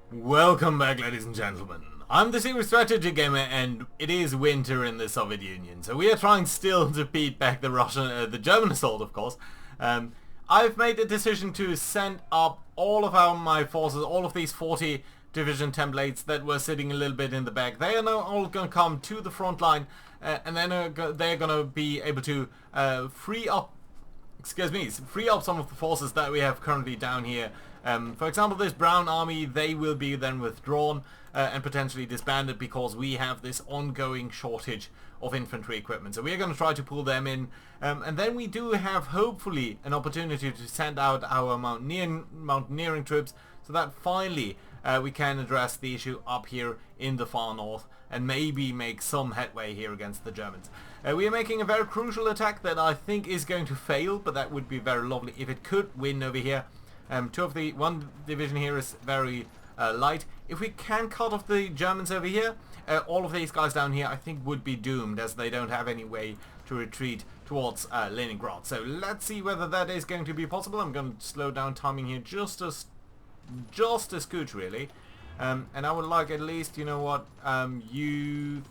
Welcome back, ladies and gentlemen. I'm the Secret Strategy Gamer, and it is winter in the Soviet Union, so we are trying still to beat back the German assault, of course. I've made the decision to send up all of my forces, all of these 40 division templates that were sitting a little bit in the back. They are now all going to come to the front line, and then they're going to be able to free up some of the forces that we have currently down here. For example, this brown army, they will be then withdrawn and potentially disbanded because we have this ongoing shortage of infantry equipment. So we're going to try to pull them in, and then we do have hopefully an opportunity to send out our mountaineering troops so that finally we can address the issue up here in the far north and maybe make some headway here against the Germans. We are making a very crucial attack that I think is going to fail, but that would be very lovely if it could win over here. One division here is very light. If we can cut off the Germans over here, all of these guys down here I think would be doomed, as they don't have any way to retreat towards Leningrad. So let's see whether that is going to be possible. I'm going to slow down timing here just a scooch really. And I would like at least, you know what, you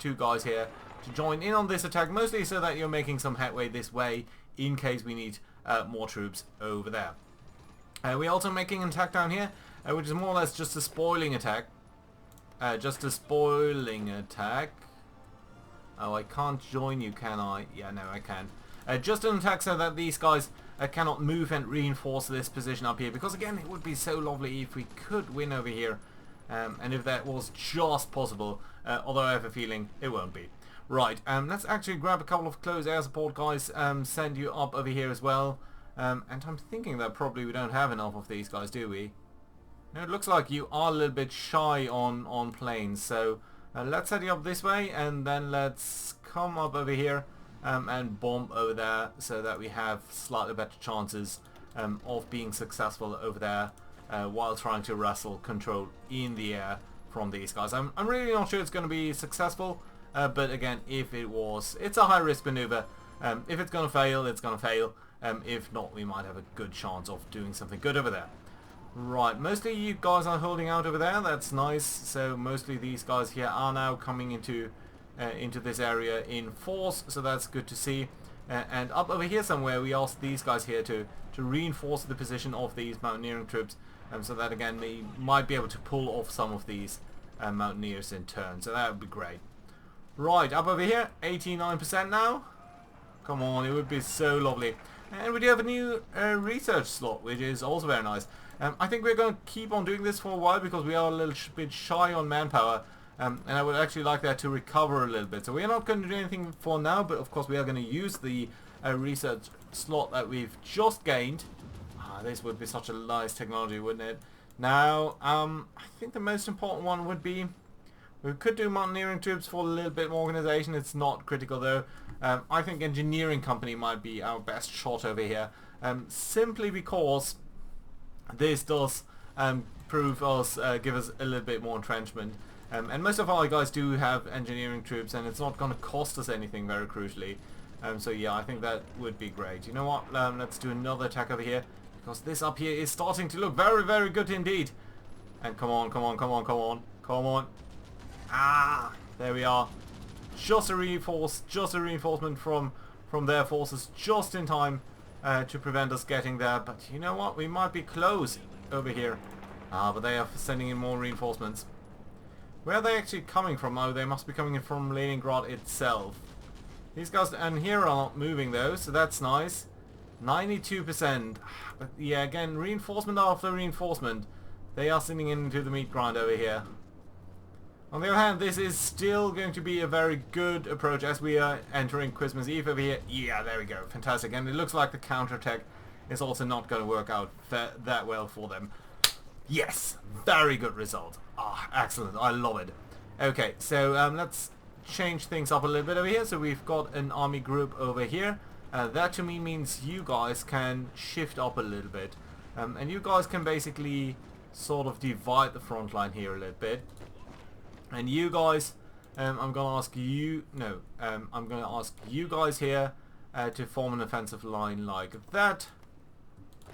two guys here to join in on this attack, mostly so that you're making some headway this way in case we need more troops over there. We're also making an attack down here, which is more or less just a spoiling attack. Oh, I can't join you, can I? Yeah, no, I can. Just an attack so that these guys cannot move and reinforce this position up here, because again, it would be so lovely if we could win over here, and if that was just possible, although I have a feeling it won't be. Right, let's actually grab a couple of close air support guys, send you up over here as well. And I'm thinking that probably we don't have enough of these guys, do we? No, it looks like you are a little bit shy on planes, so let's set you up this way, and then let's come up over here and bomb over there so that we have slightly better chances of being successful over there while trying to wrestle control in the air from these guys. I'm really not sure it's going to be successful, but again, if it was, it's a high risk maneuver. If it's going to fail, it's going to fail. If not, we might have a good chance of doing something good over there. Right, mostly you guys are holding out over there. That's nice. So mostly these guys here are now coming into this area in force. So that's good to see. And up over here somewhere, we asked these guys here to reinforce the position of these mountaineering troops, so that again they might be able to pull off some of these mountaineers in turn. So that would be great. Right, up over here, 89% now. Come on, it would be so lovely. And we do have a new research slot, which is also very nice. I think we're going to keep on doing this for a while because we are a little bit shy on manpower, and I would actually like that to recover a little bit. So we are not going to do anything for now, but of course we are going to use the research slot that we've just gained. This would be such a nice technology, wouldn't it? Now, I think the most important one would be, we could do mountaineering troops for a little bit more organization. It's not critical though. I think engineering company might be our best shot over here, simply because this does give us a little bit more entrenchment, and most of our guys do have engineering troops, and it's not going to cost us anything very crucially. So yeah, I think that would be great. You know what? Let's do another attack over here, because this up here is starting to look very, very good indeed. And come on, come on, come on, come on, come on. There we are. Just a reinforcement from their forces just in time to prevent us getting there. But you know what? We might be close over here. But they are sending in more reinforcements. Where are they actually coming from? Oh, they must be coming in from Leningrad itself. These guys and here are not moving though, so that's nice. 92%. But yeah, again, reinforcement after reinforcement. They are sending into the meat grind over here. On the other hand, this is still going to be a very good approach as we are entering Christmas Eve over here. Yeah, there we go. Fantastic. And it looks like the counterattack is also not going to work out that well for them. Yes! Very good result. Excellent. I love it. Okay, so let's change things up a little bit over here. So we've got an army group over here. That to me means you guys can shift up a little bit. And you guys can basically sort of divide the front line here a little bit. And you guys, I'm going to ask you, I'm going to ask you guys here to form an offensive line like that.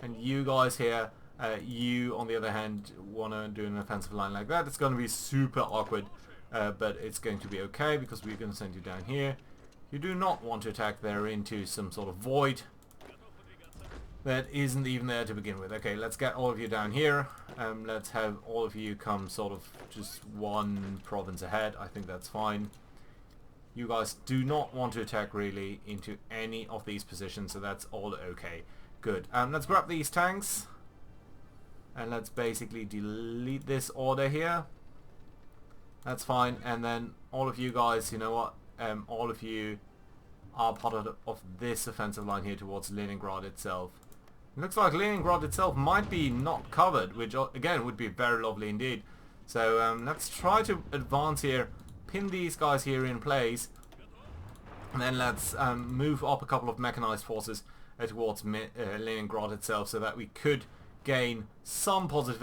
And you guys here You, on the other hand, want to do an offensive line like that. It's going to be super awkward, but it's going to be okay because we're going to send you down here. You do not want to attack there into some sort of void that isn't even there to begin with. Okay, let's get all of you down here. Let's have all of you come sort of just one province ahead. I think that's fine. You guys do not want to attack really into any of these positions, so that's all okay. Good. Let's grab these tanks. And let's basically delete this order here. That's fine. And then all of you guys, you know what? All of you are part of this offensive line here towards Leningrad itself. It looks like Leningrad itself might be not covered, which again would be very lovely indeed. So let's try to advance here, pin these guys here in place, and then let's move up a couple of mechanized forces towards Leningrad itself, so that we could gain some positive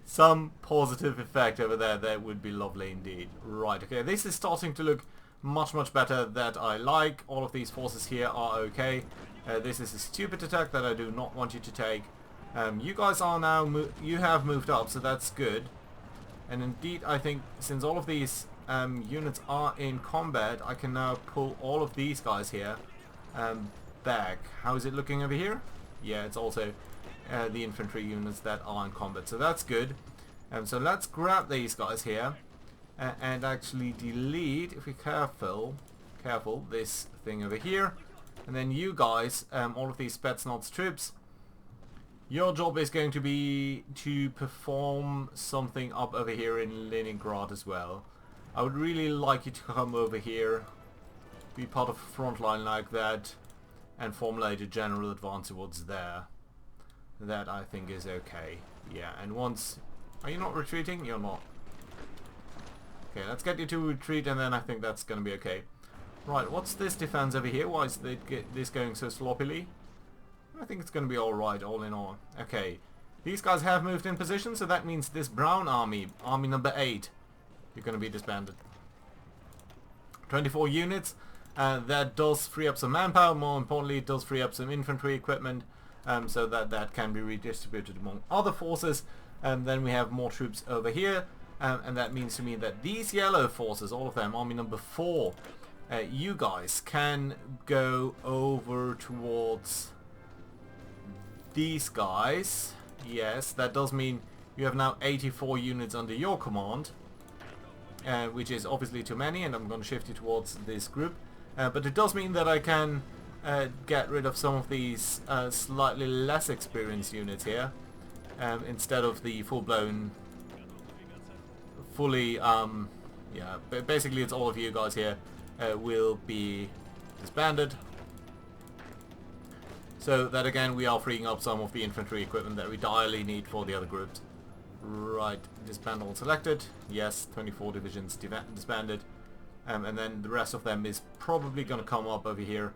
some positive effect over there. That would be lovely indeed. Right, okay, this is starting to look much better. That I like. All of these forces here are okay. This is a stupid attack that I do not want you to take. You guys are now you have moved up, so that's good. And indeed, I think since all of these units are in combat, I can now pull all of these guys here back. How is it looking over here? Yeah, it's also the infantry units that are in combat, so that's good. So let's grab these guys here and actually delete, if we're careful, this thing over here. And then you guys, all of these Spetsnaz troops, your job is going to be to perform something up over here in Leningrad as well. I would really like you to come over here, be part of a front line like that, and formulate a general advance towards there. That I think is okay. Yeah, and once... Are you not retreating? You're not. Okay, let's get you to retreat, and then I think that's going to be okay. Right, what's this defense over here? Why is this going so sloppily? I think it's going to be alright, all in all. Okay, these guys have moved in position, so that means this brown army, army number 8, you're going to be disbanded. 24 units. That does free up some manpower. More importantly, it does free up some infantry equipment, so that can be redistributed among other forces. Then we have more troops over here, and that means to me that these yellow forces, all of them, army number 4, you guys can go over towards these guys. Yes, that does mean you have now 84 units under your command, which is obviously too many, and I'm going to shift you towards this group. But it does mean that I can get rid of some of these slightly less experienced units here, instead of the full-blown, yeah, basically it's all of you guys here will be disbanded. So that again, we are freeing up some of the infantry equipment that we direly need for the other groups. Right, disband all selected. Yes, 24 divisions disbanded. And then the rest of them is probably going to come up over here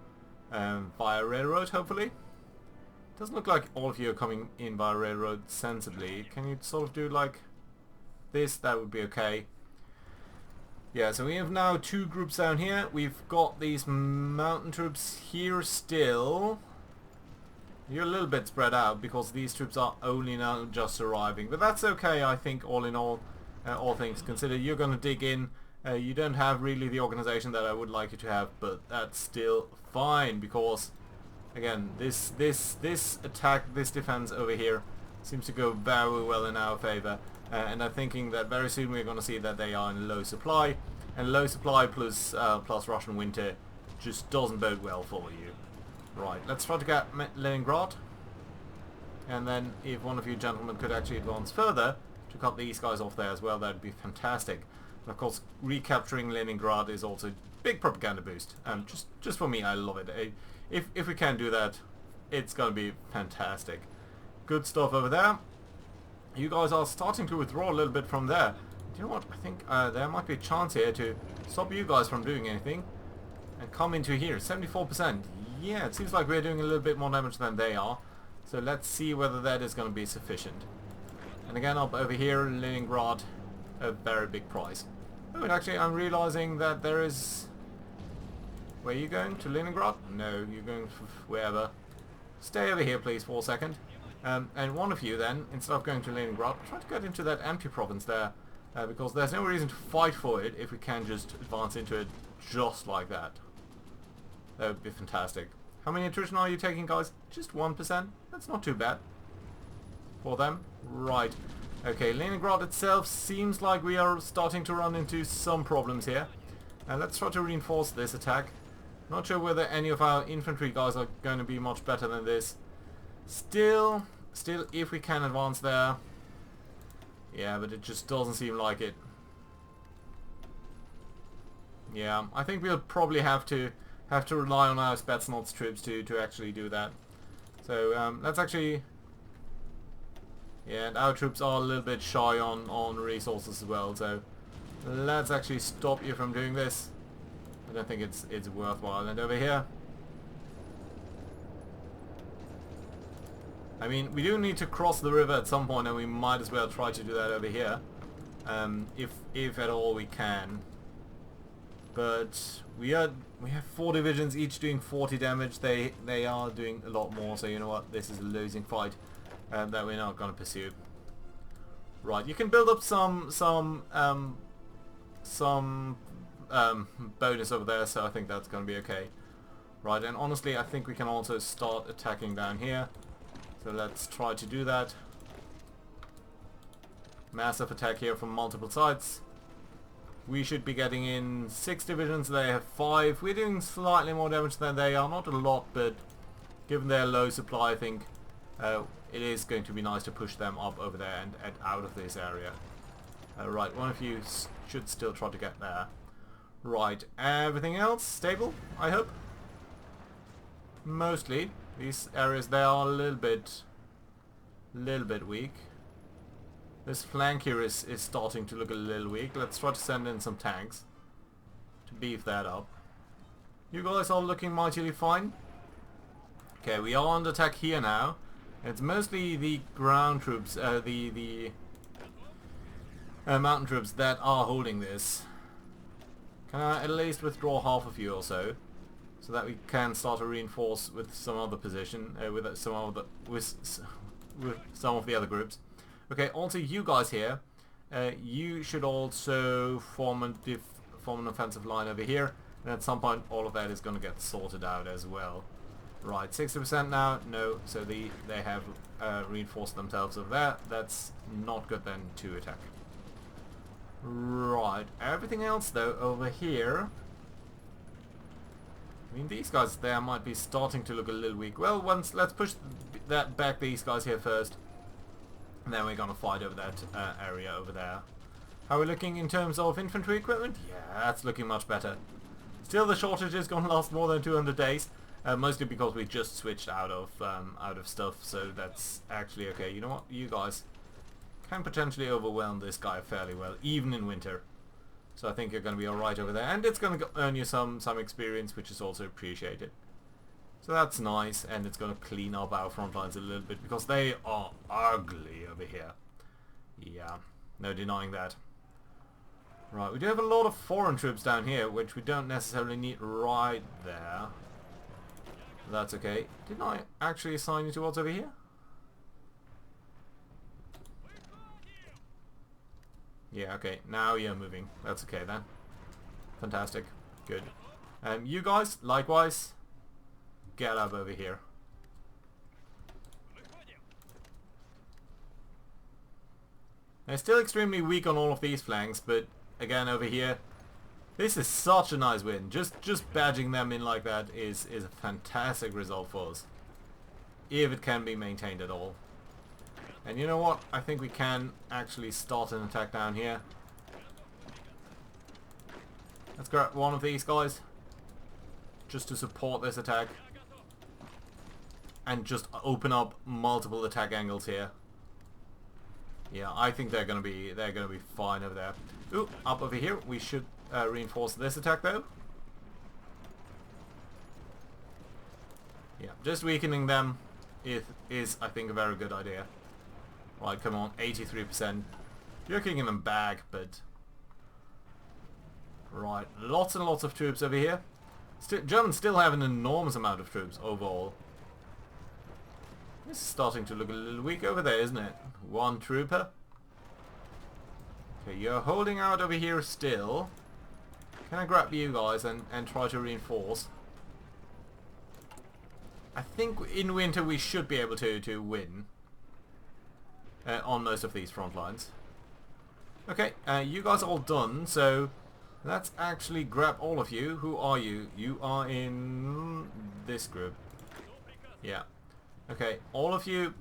via railroad, hopefully. Doesn't look like all of you are coming in via railroad sensibly. Can you sort of do like this? That would be okay. Yeah, so we have now 2 groups down here. We've got these mountain troops here still. You're a little bit spread out because these troops are only now just arriving. But that's okay, I think, all in all things considered. You're going to dig in. You don't have really the organization that I would like you to have, but that's still fine because, again, this attack, this defense over here seems to go very well in our favor, and I'm thinking that very soon we're going to see that they are in low supply, and low supply plus Russian winter just doesn't bode well for you. Right, let's try to get Leningrad, and then if one of you gentlemen could actually advance further to cut these guys off there as well, that'd be fantastic. And of course, recapturing Leningrad is also a big propaganda boost. Just for me, I love it. If we can do that, it's going to be fantastic. Good stuff over there. You guys are starting to withdraw a little bit from there. Do you know what? I think there might be a chance here to stop you guys from doing anything and come into here. 74%. Yeah, it seems like we're doing a little bit more damage than they are. So let's see whether that is going to be sufficient. And again, up over here, Leningrad, a very big prize. Oh, and actually I'm realizing that there is... Where are you going? To Leningrad? No, you're going wherever. stay over here please for a second. And one of you then, instead of going to Leningrad, try to get into that empty province there. Because there's no reason to fight for it if we can just advance into it just like that. That would be fantastic. How many attrition are you taking, guys? Just 1%? That's not too bad. For them. Right. Okay, Leningrad itself seems like we are starting to run into some problems here. Let's try to reinforce this attack. Not sure whether any of our infantry guys are going to be much better than this. Still, if we can advance there. Yeah, but it just doesn't seem like it. Yeah, I think we'll probably have to rely on our Spetsnaz troops to actually do that. So let's actually... Yeah, and our troops are a little bit shy on resources as well, so let's actually stop you from doing this. I don't think it's worthwhile. And over here... I mean, we do need to cross the river at some point, and we might as well try to do that over here. If at all we can. But we have 4 divisions, each doing 40 damage. They are doing a lot more, so you know what? This is a losing fight that we're not going to pursue. Right, you can build up some bonus over there, so I think that's going to be okay. Right, and honestly, I think we can also start attacking down here. So let's try to do that. Massive attack here from multiple sides. We should be getting in 6 divisions, they have 5. We're doing slightly more damage than they are, not a lot, but given their low supply, I think it is going to be nice to push them up over there and out of this area. Right, one of you should still try to get there. Right, everything else stable, I hope? Mostly. These areas, they are a little bit weak. This flank here is starting to look a little weak. Let's try to send in some tanks to beef that up. You guys are looking mightily fine. Okay, we are under attack here now. It's mostly the ground troops, the mountain troops that are holding this. Can I at least withdraw half of you or so? So that we can start to reinforce with some other position, with some of the other groups. Okay, also you guys here, you should also form an offensive line over here, and at some point all of that is going to get sorted out as well. Right, 60% now, no, so they have reinforced themselves over there. That's not good then to attack. Right, everything else though over here... I mean, these guys there might be starting to look a little weak. Well, let's push that back, these guys here first. And then we're going to fight over that area over there. How are we looking in terms of infantry equipment? Yeah, that's looking much better. Still, the shortage is going to last more than 200 days. Mostly because we just switched out of stuff, so that's actually okay. You know what? You guys can potentially overwhelm this guy fairly well, even in winter. So I think you're going to be alright over there. And it's going to earn you some experience, which is also appreciated. So that's nice, and it's going to clean up our front lines a little bit, because they are ugly over here. Yeah, no denying that. Right, we do have a lot of foreign troops down here, which we don't necessarily need right there. That's okay. Didn't I actually assign you towards over here? Yeah, okay. Now you're moving. That's okay then. Fantastic. Good. You guys, likewise, get up over here. They're still extremely weak on all of these flanks, but again over here, this is such a nice win. Just badging them in like that is a fantastic result for us, if it can be maintained at all. And you know what? I think we can actually start an attack down here. Let's grab one of these guys, just to support this attack, and just open up multiple attack angles here. Yeah, I think they're gonna be fine over there. Ooh, up over here. We should reinforce this attack though. Yeah, just weakening them is I think a very good idea. Right, come on, 83%. You're kicking them back, but... Right, lots and lots of troops over here. Germans still have an enormous amount of troops overall. This is starting to look a little weak over there, isn't it? One trooper. Okay, you're holding out over here still. Can I grab you guys and try to reinforce? I think in winter we should be able to win on most of these front lines. Okay, you guys are all done, so let's actually grab all of you. Who are you? You are in this group. Yeah. Okay, all of you,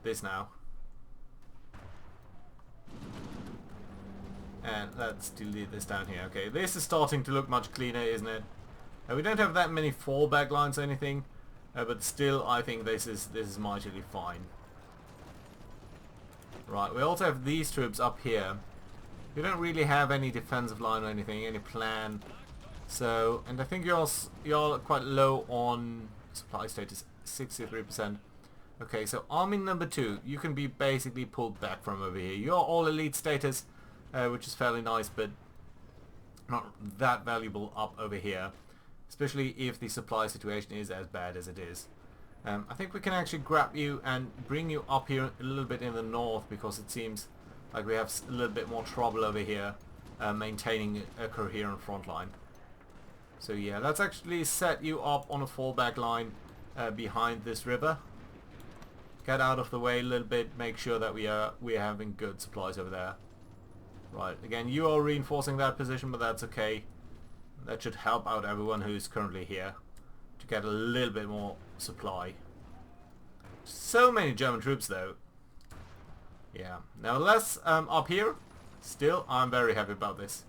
this now. And let's delete this down here. Okay, this is starting to look much cleaner, isn't it? We don't have that many fallback lines or anything, but still I think this is mightily fine. Right, we also have these troops up here. We don't really have any defensive line or anything, any plan. So, and I think you're quite low on supply status, 63%. Okay, so army number 2, you can be basically pulled back from over here. You're all elite status, which is fairly nice, but not that valuable up over here, especially if the supply situation is as bad as it is. I think we can actually grab you and bring you up here a little bit in the north, because it seems like we have a little bit more trouble over here maintaining a coherent front line. So yeah, let's actually set you up on a fallback line behind this river. Get out of the way a little bit, make sure that we are having good supplies over there. Right, again, you are reinforcing that position, but that's okay. That should help out everyone who's currently here to get a little bit more supply. So many German troops though. Yeah, nevertheless, up here, still, I'm very happy about this.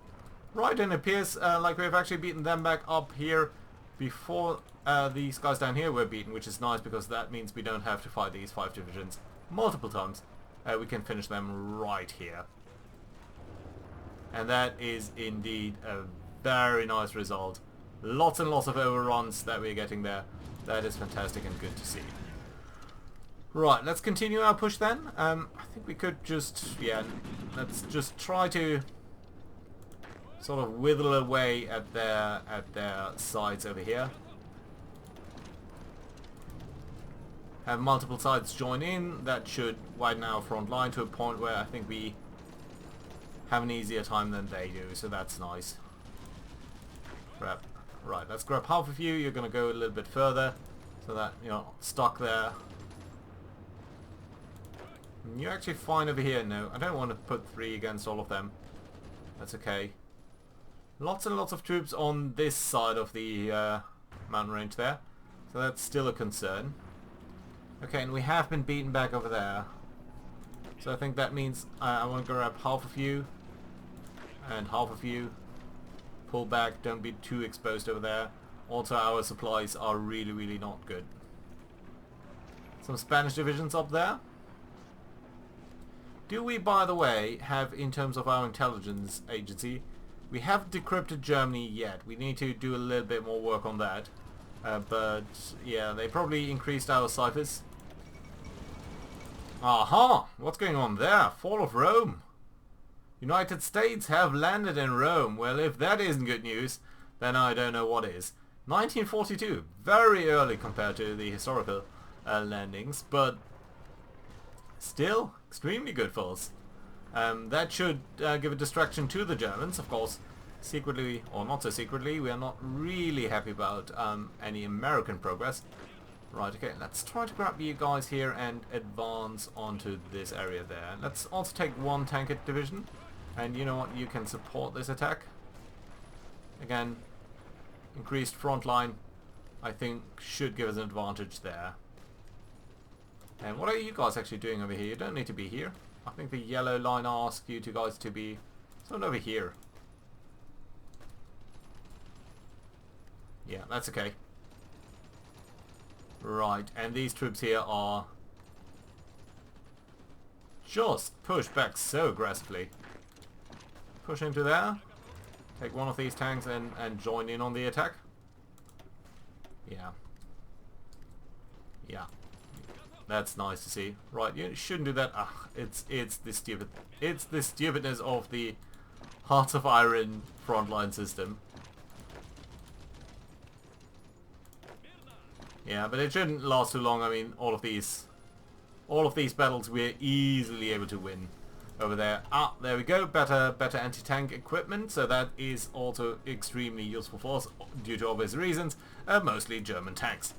Right, and it appears like we've actually beaten them back up here before these guys down here were beaten, which is nice because that means we don't have to fight these 5 divisions multiple times. We can finish them right here. And that is indeed a very nice result. Lots and lots of overruns that we're getting there. That is fantastic and good to see. Right, let's continue our push then. I think we could just, yeah, let's just try to sort of whittle away at their sides over here. Have multiple sides join in. That should widen our front line to a point where I think we have an easier time than they do, so that's nice. Right, let's grab half of you. You're going to go a little bit further so that you're not stuck there. And you're actually fine over here. No, I don't want to put 3 against all of them. That's okay. Lots and lots of troops on this side of the mountain range there, so that's still a concern. Okay, and we have been beaten back over there. So I think that means I want to grab half of you and half of you. Pull back, don't be too exposed over there. Also, our supplies are really, really not good. Some Spanish divisions up there. Do we, by the way, have, in terms of our intelligence agency, we haven't decrypted Germany yet. We need to do a little bit more work on that. But yeah, they probably increased our ciphers. Aha! What's going on there? Fall of Rome. United States have landed in Rome. Well, if that isn't good news, then I don't know what is. 1942. Very early compared to the historical landings, but still extremely good for us. That should give a distraction to the Germans, of course. Secretly, or not so secretly, we are not really happy about any American progress. Right, okay, let's try to grab you guys here and advance onto this area there. Let's also take 1 tank division, and you know what, you can support this attack. Again, increased front line, I think, should give us an advantage there. And what are you guys actually doing over here? You don't need to be here. I think the yellow line asks you two guys to be sort of over here. Yeah, that's okay. Right, and these troops here are just pushed back so aggressively. Push into there. Take one of these tanks and join in on the attack. Yeah. Yeah. That's nice to see. Right, you shouldn't do that. Ah, it's the stupidness of the Hearts of Iron frontline system. Yeah, but it shouldn't last too long. I mean, all of these all of these battles we're easily able to win over there. Ah, there we go. Better anti-tank equipment. So that is also extremely useful for us due to obvious reasons. Mostly German tanks.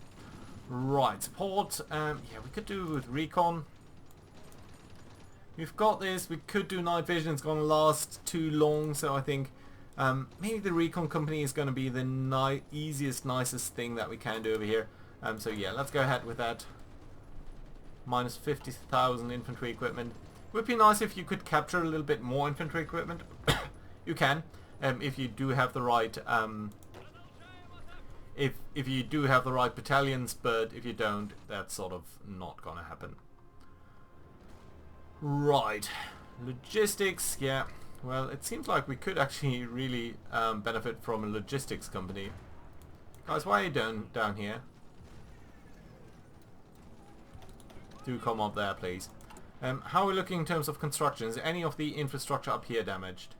Right, support. Yeah, we could do with recon. We've got this. We could do night vision. It's going to last too long, so I think maybe the recon company is going to be the easiest, nicest thing that we can do over here. So yeah, let's go ahead with that. Minus 50,000 infantry equipment. Would be nice if you could capture a little bit more infantry equipment. You can, if you do have the right if you do have the right battalions, but if you don't, that's sort of not gonna happen. Right, logistics. Yeah, well, it seems like we could actually really benefit from a logistics company. Guys, why are you down here? Do come up there, please. How are we looking in terms of construction? Is any of the infrastructure up here damaged?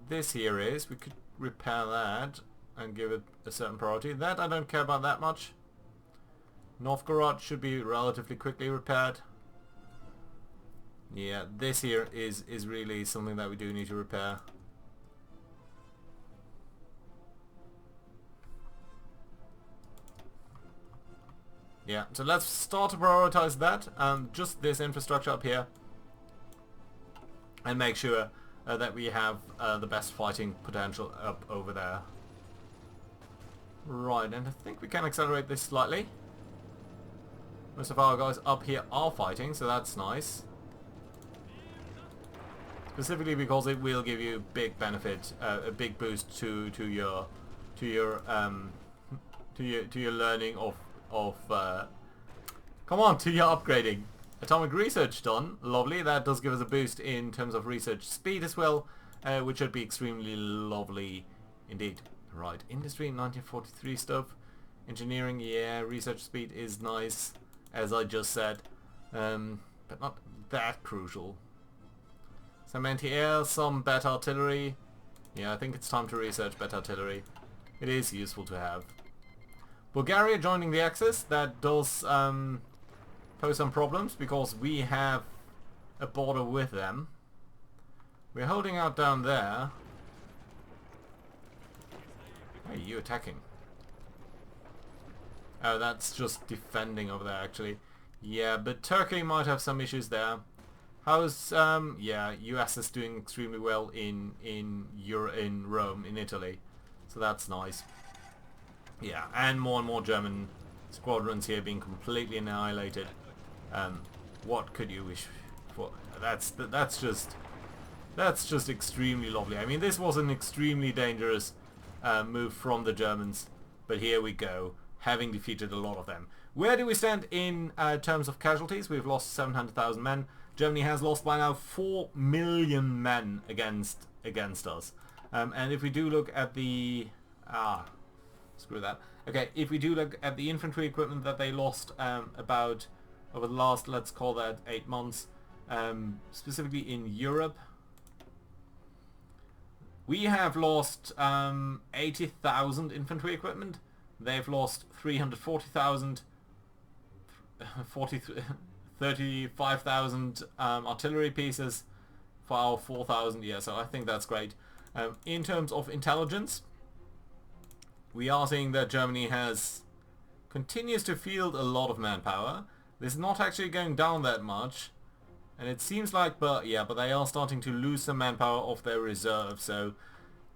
This here is. We could repair that and give it a certain priority. That I don't care about that much. Novgorod should be relatively quickly repaired. Yeah, this here is really something that we do need to repair. Yeah, so let's start to prioritize that, just this infrastructure up here, and make sure that we have the best fighting potential up over there. Right, and I think we can accelerate this slightly. Most of our guys up here are fighting, so that's nice. Specifically because it will give you big benefit, a big boost to your learning come on, to your upgrading. Atomic research done. Lovely. That does give us a boost in terms of research speed as well, which would be extremely lovely indeed. Right, industry 1943 stuff. Engineering, yeah, research speed is nice, as I just said, but not that crucial. Some anti-air, some better artillery. Yeah, I think it's time to research better artillery. It is useful to have. Bulgaria joining the Axis, that does pose some problems because we have a border with them. We're holding out down there. Why are you attacking? Oh, that's just defending over there actually. Yeah, but Turkey might have some issues there. How's yeah, US is doing extremely well in Rome, in Italy. So that's nice. Yeah, and more German squadrons here being completely annihilated. What could you wish for? That's just extremely lovely. I mean, this was an extremely dangerous move from the Germans, but here we go, having defeated a lot of them. Where do we stand in terms of casualties? We've lost 700,000 men. Germany has lost by now 4 million men against us. And if we do look at the screw that. Okay, if we do look at the infantry equipment that they lost about over the last, let's call that 8 months, specifically in Europe, we have lost 80,000 infantry equipment. They've lost 340,000, 35,000 artillery pieces for our 4,000. Yeah, so I think that's great. In terms of intelligence, we are seeing that Germany continues to field a lot of manpower. This is not actually going down that much, and it seems like, but they are starting to lose some manpower off their reserve. So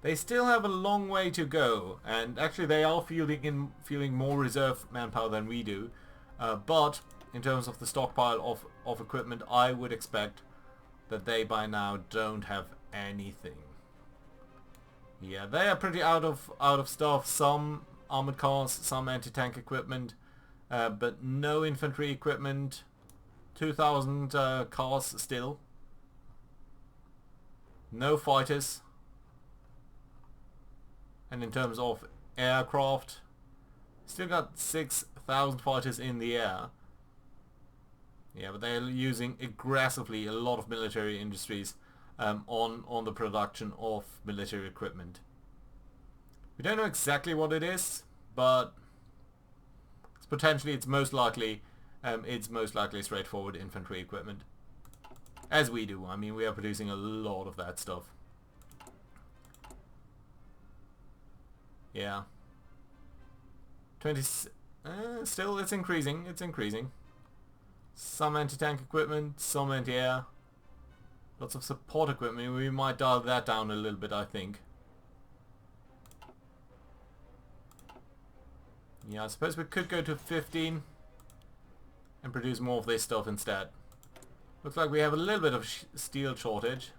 they still have a long way to go, and actually they are fielding more reserve manpower than we do. But in terms of the stockpile of equipment, I would expect that they by now don't have anything. Yeah, they are pretty out of stuff. Some armored cars, some anti-tank equipment, but no infantry equipment. 2,000 cars still. No fighters. And in terms of aircraft, still got 6,000 fighters in the air. Yeah, but they're using aggressively a lot of military industries on the production of military equipment. We don't know exactly what it is, but it's potentially it's most likely straightforward infantry equipment, as we do. I mean, we are producing a lot of that stuff. Yeah. 20. Still, it's increasing. It's increasing. Some anti-tank equipment, some anti-air. Lots of support equipment. We might dial that down a little bit, I think. Yeah, I suppose we could go to 15 and produce more of this stuff instead. Looks like we have a little bit of steel shortage.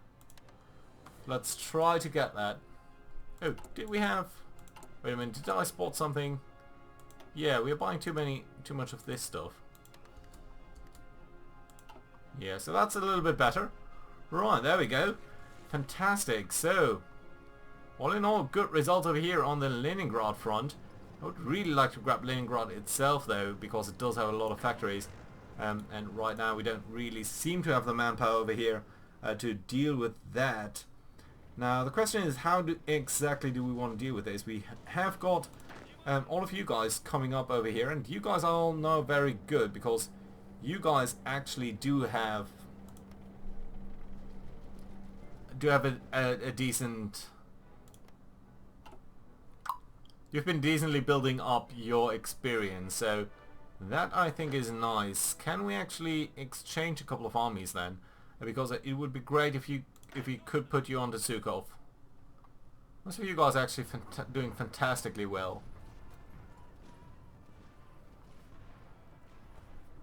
Let's try to get that. Oh, did we have... Wait a minute, did I spot something? Yeah, we are buying too much of this stuff. Yeah, so that's a little bit better. Right, there we go. Fantastic. So, all in all, good result over here on the Leningrad front. I would really like to grab Leningrad itself though, because it does have a lot of factories. And right now we don't really seem to have the manpower over here to deal with that. Now the question is, how exactly do we want to deal with this? We have got all of you guys coming up over here, and you guys all know very good because you guys actually do have a decent... You've been decently building up your experience, so that I think is nice. Can we actually exchange a couple of armies then? Because it would be great if we could put you onto Sukhov. Most of you guys are actually doing fantastically well.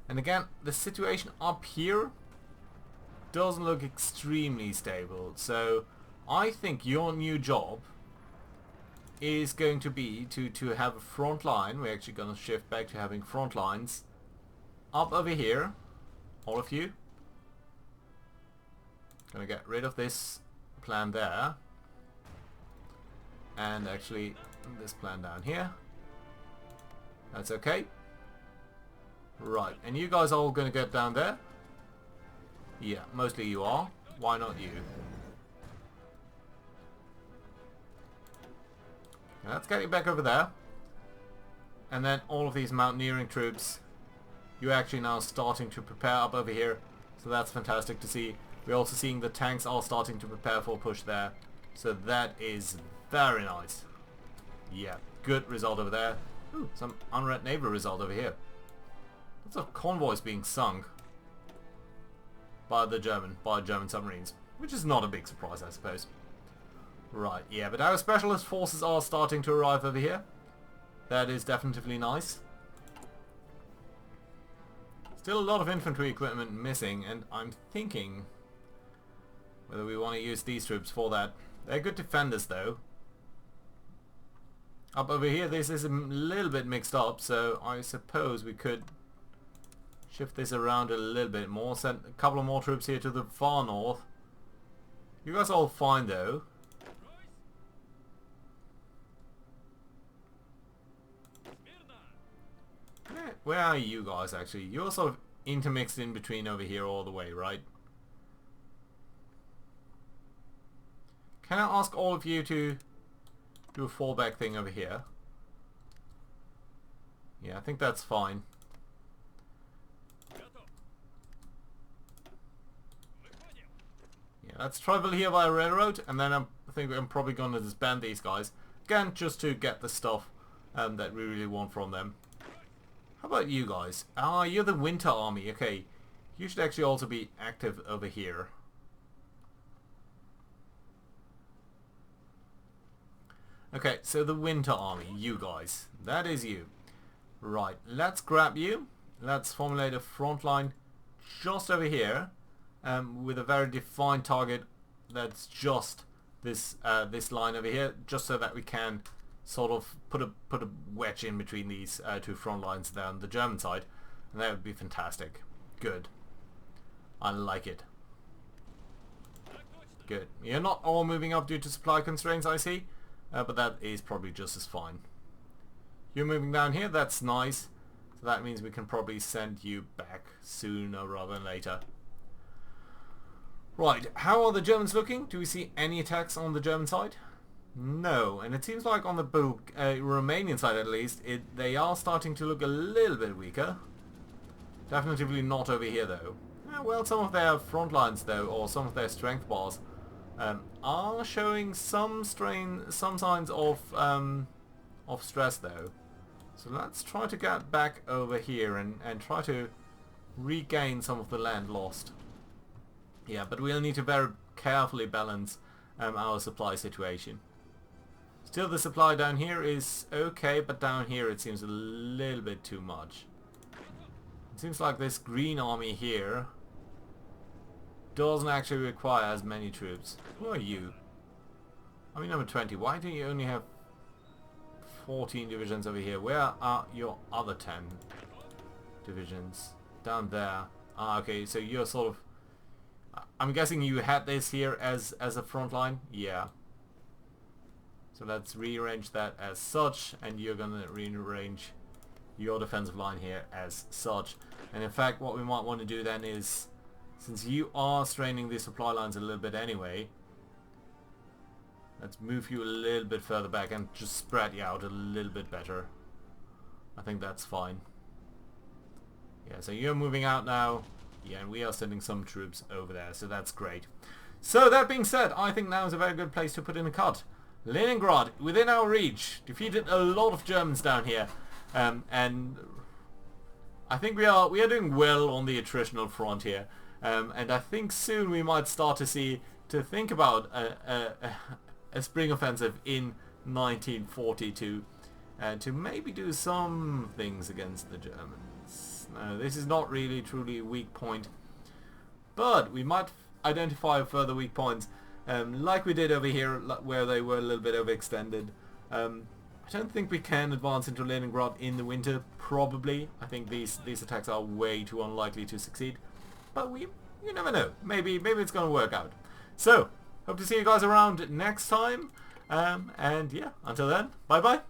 And again, the situation up here doesn't look extremely stable. So I think your new job is going to be to have a front line. We're actually going to shift back to having front lines up over here. All of you. Gonna get rid of this plan there. And actually this plan down here. That's okay. Right, and you guys are all gonna get down there? Yeah, mostly you are. Why not you? Now let's get you back over there. And then all of these mountaineering troops, you're actually now starting to prepare up over here. So that's fantastic to see. We're also seeing the tanks are starting to prepare for a push there. So that is very nice. Yeah, good result over there. Ooh, some unread naval result over here. Lots of convoys being sunk by German submarines, which is not a big surprise, I suppose. Right, yeah, but our specialist forces are starting to arrive over here. That is definitely nice. Still a lot of infantry equipment missing, and I'm thinking whether we want to use these troops for that. They're good defenders though. Up over here this is a little bit mixed up, so I suppose we could shift this around a little bit more. Send a couple of more troops here to the far north. You guys are all fine though. Where are you guys actually? You're sort of intermixed in between over here all the way, right? Can I ask all of you to do a fallback thing over here? Yeah, I think that's fine. Yeah, let's travel here via railroad, and then I think I'm probably going to disband these guys. Again, just to get the stuff that we really want from them. How about you guys? Ah, you're the Winter Army. Okay, you should actually also be active over here. Okay, so the Winter Army, you guys. That is you. Right, let's grab you. Let's formulate a front line just over here with a very defined target that's just this this line over here, just so that we can sort of put a wedge in between these two front lines there on the German side, and that would be fantastic. Good. I like it. Good. You're not all moving up due to supply constraints, I see, but that is probably just as fine. You're moving down here, that's nice. So that means we can probably send you back sooner rather than later. Right, how are the Germans looking? Do we see any attacks on the German side? No, and it seems like on the Romanian side at least, they are starting to look a little bit weaker. Definitely not over here though. Well, some of their front lines though, or some of their strength bars, are showing some signs of stress though. So let's try to get back over here and try to regain some of the land lost. Yeah, but we'll need to very carefully balance our supply situation. Still, the supply down here is okay, but down here it seems a little bit too much. It seems like this green army here doesn't actually require as many troops. Who are you? I mean, number 20. Why do you only have 14 divisions over here? Where are your other 10 divisions? Down there. Ah, okay, so you're sort of... I'm guessing you had this here as a front line? Yeah. So let's rearrange that as such, and you're gonna rearrange your defensive line here as such. And in fact, what we might want to do then is, since you are straining the supply lines a little bit anyway, let's move you a little bit further back and just spread you out a little bit better. I think that's fine. Yeah, so you're moving out now. Yeah, and we are sending some troops over there, so that's great. So that being said, I think now is a very good place to put in a cut. Leningrad, within our reach, defeated a lot of Germans down here, and I think we are doing well on the attritional front here, and I think soon we might start to think about a spring offensive in 1942, to maybe do some things against the Germans. This is not really truly a weak point, but we might identify further weak points, like we did over here where they were a little bit overextended. I don't think we can advance into Leningrad in the winter, probably. I think these attacks are way too unlikely to succeed, but you never know. Maybe it's going to work out. So, hope to see you guys around next time, and yeah, until then, bye bye.